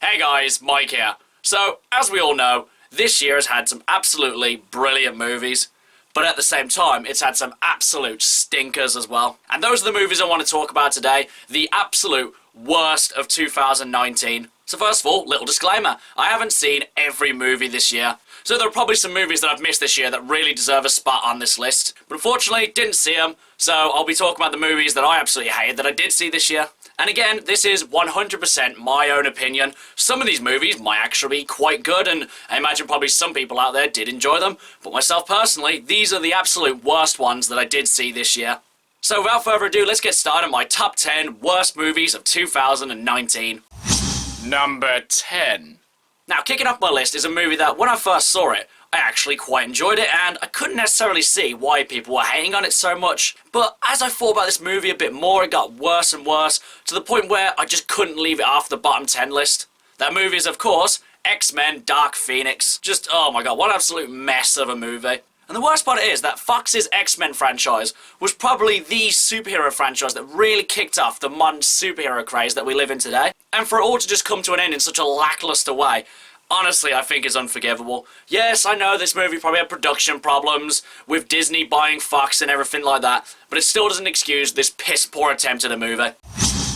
Hey guys, Mike here. So, as we all know, this year has had some absolutely brilliant movies, but at the same time, it's had some absolute stinkers as well. And those are the movies I want to talk about today, the absolute worst of 2019. So first of all, little disclaimer, I haven't seen every movie this year. So there are probably some movies that I've missed this year that really deserve a spot on this list. But unfortunately, didn't see them, so I'll be talking about the movies that I absolutely hated that I did see this year. And again, this is 100% my own opinion. Some of these movies might actually be quite good, and I imagine probably some people out there did enjoy them. But myself personally, these are the absolute worst ones that I did see this year. So without further ado, let's get started on my top 10 worst movies of 2019. Number 10. Now, kicking off my list is a movie that, when I first saw it, I actually quite enjoyed it, and I couldn't necessarily see why people were hating on it so much. But as I thought about this movie a bit more, it got worse and worse, to the point where I just couldn't leave it off the bottom 10 list. That movie is, of course, X-Men Dark Phoenix. Just, oh my god, what an absolute mess of a movie. And the worst part is that Fox's X-Men franchise was probably the superhero franchise that really kicked off the modern superhero craze that we live in today. And for it all to just come to an end in such a lackluster way, honestly, I think is unforgivable. Yes, I know this movie probably had production problems with Disney buying Fox and everything like that, but it still doesn't excuse this piss-poor attempt at a movie.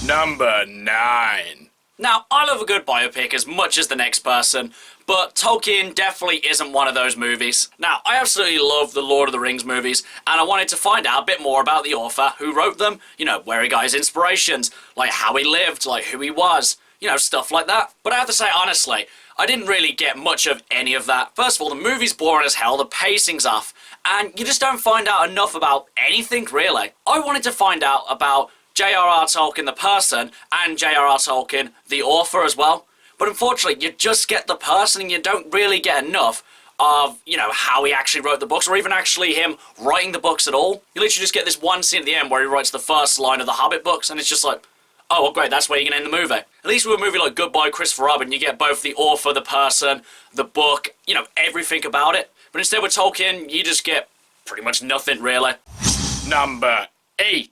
Number 9. Now, I love a good biopic as much as the next person, but Tolkien definitely isn't one of those movies. Now, I absolutely love the Lord of the Rings movies, and I wanted to find out a bit more about the author who wrote them, you know, where he got his inspirations, like how he lived, like who he was, you know, stuff like that. But I have to say, honestly, I didn't really get much of any of that. First of all, the movie's boring as hell, the pacing's off, and you just don't find out enough about anything, really. I wanted to find out about J.R.R. Tolkien the person, and J.R.R. Tolkien the author as well. But unfortunately, you just get the person and you don't really get enough of, you know, how he actually wrote the books, or even actually him writing the books at all. You literally just get this one scene at the end where he writes the first line of the Hobbit books, and it's just like, oh, well, great, that's where you can end the movie. At least with a movie like Goodbye, Christopher Robin, you get both the author, the person, the book, you know, everything about it. But instead with Tolkien, you just get pretty much nothing, really. Number 8.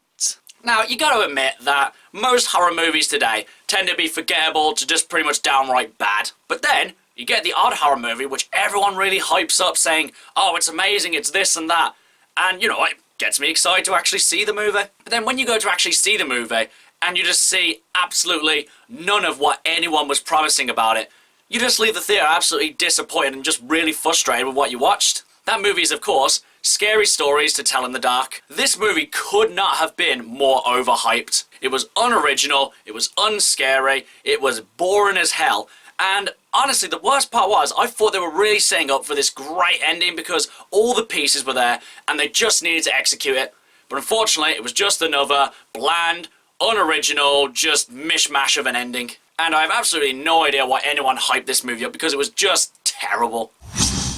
Now, you gotta admit that most horror movies today tend to be forgettable to just pretty much downright bad. But then, you get the odd horror movie which everyone really hypes up saying, oh, it's amazing, it's this and that. And, you know, it gets me excited to actually see the movie. But then when you go to actually see the movie, and you just see absolutely none of what anyone was promising about it, you just leave the theatre absolutely disappointed and just really frustrated with what you watched. That movie is, of course, Scary Stories to Tell in the Dark. This movie could not have been more overhyped. It was unoriginal, it was unscary, it was boring as hell, and honestly, the worst part was, I thought they were really setting up for this great ending because all the pieces were there, and they just needed to execute it. But unfortunately, it was just another bland, unoriginal, just mishmash of an ending. And I have absolutely no idea why anyone hyped this movie up because it was just terrible.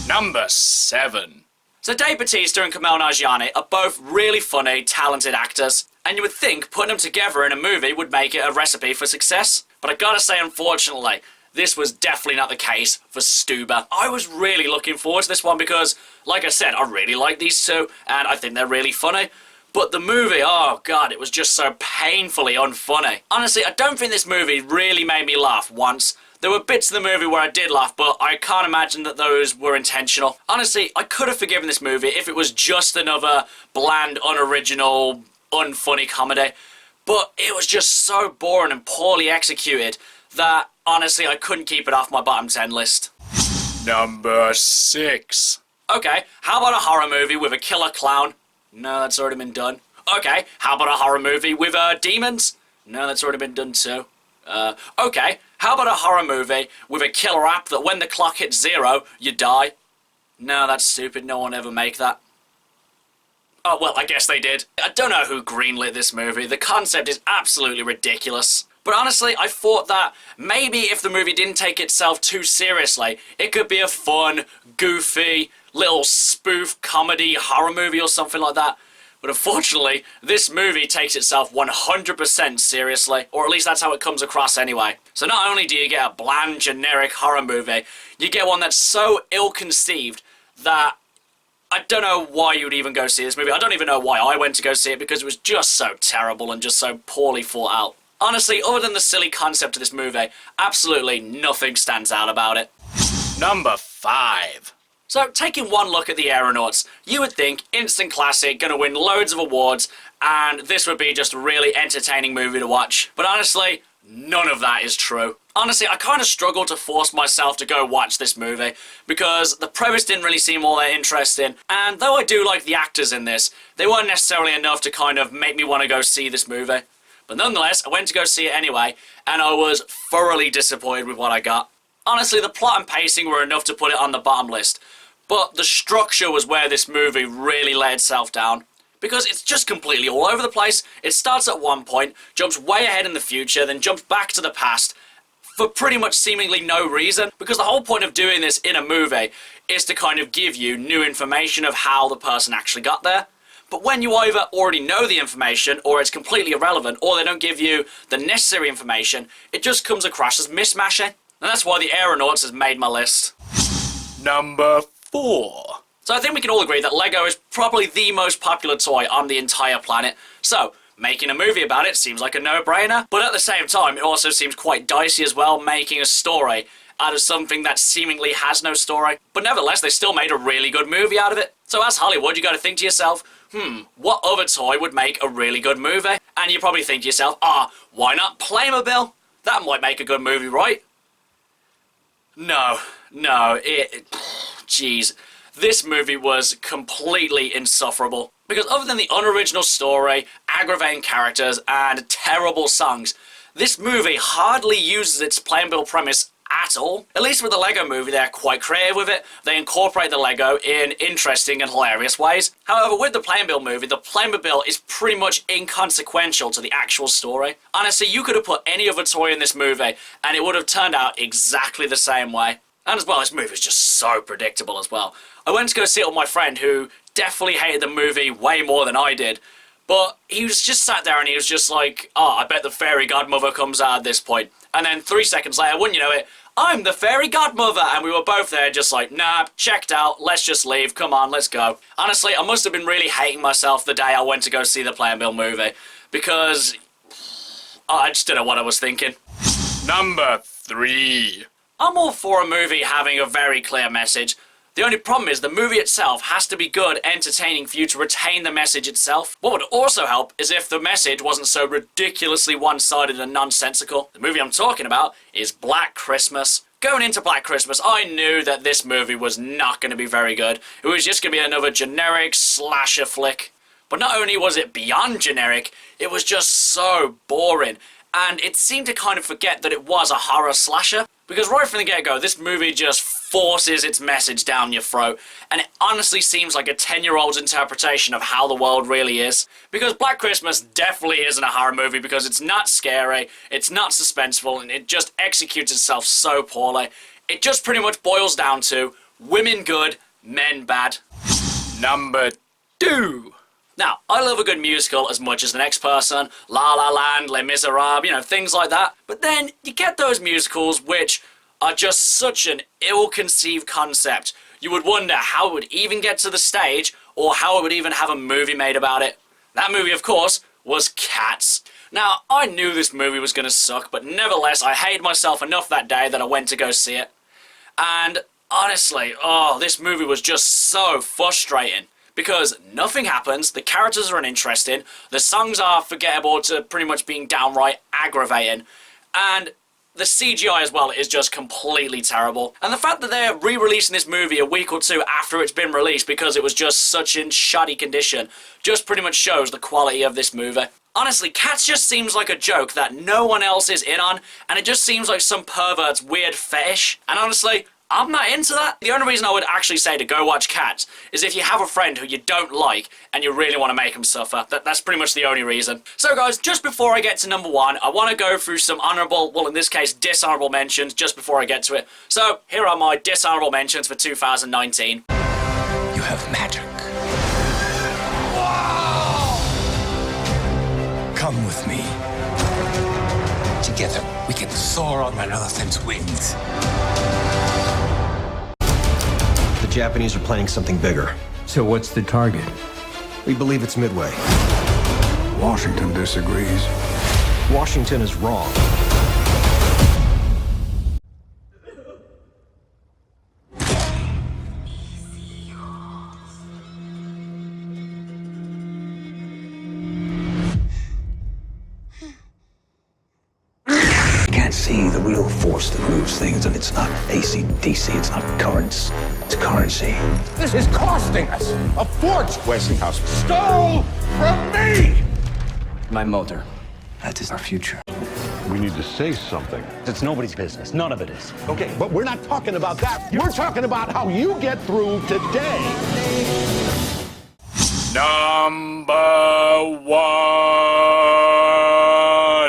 Number 7. So Dave Bautista and Kumail Nanjiani are both really funny, talented actors, and you would think putting them together in a movie would make it a recipe for success. But I gotta say, unfortunately, this was definitely not the case for Stuber. I was really looking forward to this one because, like I said, I really like these two, and I think they're really funny. But the movie, oh god, it was just so painfully unfunny. Honestly, I don't think this movie really made me laugh once. There were bits of the movie where I did laugh, but I can't imagine that those were intentional. Honestly, I could have forgiven this movie if it was just another bland, unoriginal, unfunny comedy. But it was just so boring and poorly executed that, honestly, I couldn't keep it off my bottom 10 list. Number 6. Okay, how about a horror movie with a killer clown? No, that's already been done. Okay, how about a horror movie with demons? No, that's already been done too. Okay, how about a horror movie with a killer app that when the clock hits 0, you die? No, that's stupid. No one ever make that. Oh, well, I guess they did. I don't know who greenlit this movie. The concept is absolutely ridiculous. But honestly, I thought that maybe if the movie didn't take itself too seriously, it could be a fun, goofy, little spoof comedy horror movie or something like that. But unfortunately, this movie takes itself 100% seriously, or at least that's how it comes across anyway. So not only do you get a bland, generic horror movie, you get one that's so ill-conceived that I don't know why you would even go see this movie. I don't even know why I went to go see it because it was just so terrible and just so poorly thought out. Honestly, other than the silly concept of this movie, absolutely nothing stands out about it. Number 5. So, taking one look at the Aeronauts, you would think instant classic, gonna win loads of awards, and this would be just a really entertaining movie to watch. But honestly, none of that is true. Honestly, I kind of struggled to force myself to go watch this movie, because the premise didn't really seem all that interesting, and though I do like the actors in this, they weren't necessarily enough to kind of make me want to go see this movie. But nonetheless, I went to go see it anyway, and I was thoroughly disappointed with what I got. Honestly, the plot and pacing were enough to put it on the bottom list, but the structure was where this movie really let itself down. Because it's just completely all over the place. It starts at one point, jumps way ahead in the future, then jumps back to the past for pretty much seemingly no reason. Because the whole point of doing this in a movie is to kind of give you new information of how the person actually got there. But when you either already know the information, or it's completely irrelevant, or they don't give you the necessary information, it just comes across as mishmashing. And that's why the Aeronauts has made my list. Number 4. So I think we can all agree that Lego is probably the most popular toy on the entire planet. So, making a movie about it seems like a no-brainer, but at the same time, it also seems quite dicey as well, making a story out of something that seemingly has no story. But nevertheless, they still made a really good movie out of it. So as Hollywood, you gotta think to yourself, what other toy would make a really good movie? And you probably think to yourself, why not Playmobil? That might make a good movie, right? No, jeez. This movie was completely insufferable. Because other than the unoriginal story, aggravating characters, and terrible songs, this movie hardly uses its Playmobil premise at all. At least with the Lego movie, they're quite creative with it. They incorporate the Lego in interesting and hilarious ways. However, with the Playmobil movie, the Playmobil is pretty much inconsequential to the actual story. Honestly, you could have put any other toy in this movie, and it would have turned out exactly the same way. And as well, this movie is just so predictable as well. I went to go see it with my friend who definitely hated the movie way more than I did. But he was just sat there and he was just like, I bet the fairy godmother comes out at this point. And then 3 seconds later, wouldn't you know it, I'm the fairy godmother! And we were both there just like, nah, checked out, let's just leave, come on, let's go. Honestly, I must have been really hating myself the day I went to go see the Playmobil movie. Because I just don't know what I was thinking. Number 3. I'm all for a movie having a very clear message. The only problem is the movie itself has to be good, entertaining for you to retain the message itself. What would also help is if the message wasn't so ridiculously one-sided and nonsensical. The movie I'm talking about is Black Christmas. Going into Black Christmas, I knew that this movie was not going to be very good. It was just going to be another generic slasher flick. But not only was it beyond generic, it was just so boring. And it seemed to kind of forget that it was a horror slasher. Because right from the get-go, this movie just forces its message down your throat. And it honestly seems like a 10-year-old's interpretation of how the world really is. Because Black Christmas definitely isn't a horror movie because it's not scary, it's not suspenseful, and it just executes itself so poorly. It just pretty much boils down to women good, men bad. Number 2. Now, I love a good musical as much as the next person, La La Land, Les Miserables, you know, things like that. But then you get those musicals which are just such an ill-conceived concept. You would wonder how it would even get to the stage or how it would even have a movie made about it. That movie, of course, was Cats. Now, I knew this movie was going to suck, but nevertheless, I hated myself enough that day that I went to go see it. And honestly, this movie was just so frustrating. Because nothing happens, the characters are uninteresting, the songs are forgettable to pretty much being downright aggravating, and the CGI as well is just completely terrible. And the fact that they're re-releasing this movie a week or two after it's been released because it was just such in shoddy condition just pretty much shows the quality of this movie. Honestly, Cats just seems like a joke that no one else is in on, and it just seems like some pervert's weird fetish. And honestly, I'm not into that. The only reason I would actually say to go watch Cats is if you have a friend who you don't like and you really want to make them suffer. That's pretty much the only reason. So guys, just before I get to number 1, I want to go through some honourable, well in this case dishonourable mentions just before I get to it. So here are my dishonourable mentions for 2019. You have magic. Wow! Come with me. Together, we can soar on an elephant's wings. The Japanese are planning something bigger. So what's the target? We believe it's Midway. Washington disagrees. Washington is wrong. You can't see the real force that moves things, and it's not AC/DC, it's not currents, it's currency. This is costing us a fortune. Westinghouse stole from me! My motor. That is our future. We need to say something. It's nobody's business. None of it is. Okay, but we're not talking about that. We're talking about how you get through today. Number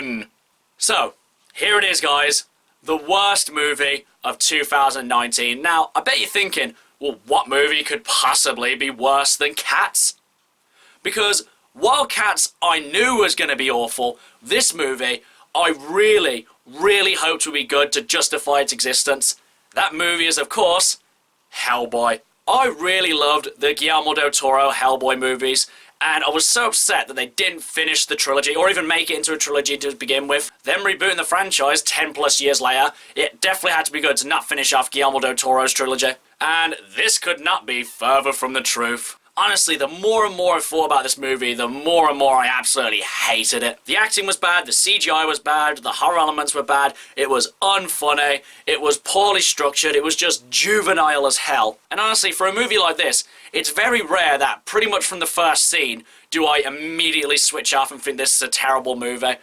1. So, here it is, guys. The worst movie of 2019. Now, I bet you're thinking, well, what movie could possibly be worse than Cats? Because while Cats I knew was going to be awful, this movie I really, really hoped would be good to justify its existence. That movie is, of course, Hellboy. I really loved the Guillermo del Toro Hellboy movies, and I was so upset that they didn't finish the trilogy, or even make it into a trilogy to begin with. Them rebooting the franchise 10 plus years later, it definitely had to be good to not finish off Guillermo del Toro's trilogy. And this could not be further from the truth. Honestly, the more and more I thought about this movie, the more and more I absolutely hated it. The acting was bad, the CGI was bad, the horror elements were bad, it was unfunny, it was poorly structured, it was just juvenile as hell. And honestly, for a movie like this, it's very rare that pretty much from the first scene do I immediately switch off and think this is a terrible movie.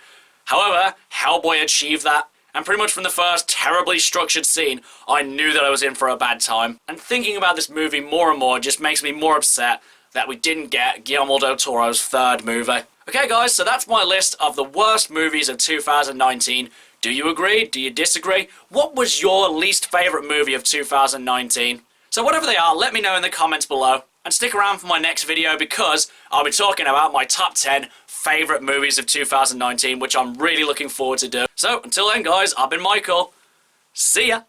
However, Hellboy achieved that. And pretty much from the first terribly structured scene, I knew that I was in for a bad time. And thinking about this movie more and more just makes me more upset that we didn't get Guillermo del Toro's third movie. Okay guys, so that's my list of the worst movies of 2019. Do you agree? Do you disagree? What was your least favourite movie of 2019? So whatever they are, let me know in the comments below. And stick around for my next video because I'll be talking about my top 10 favourite movies of 2019, which I'm really looking forward to do. So, until then guys, I've been Michael. See ya!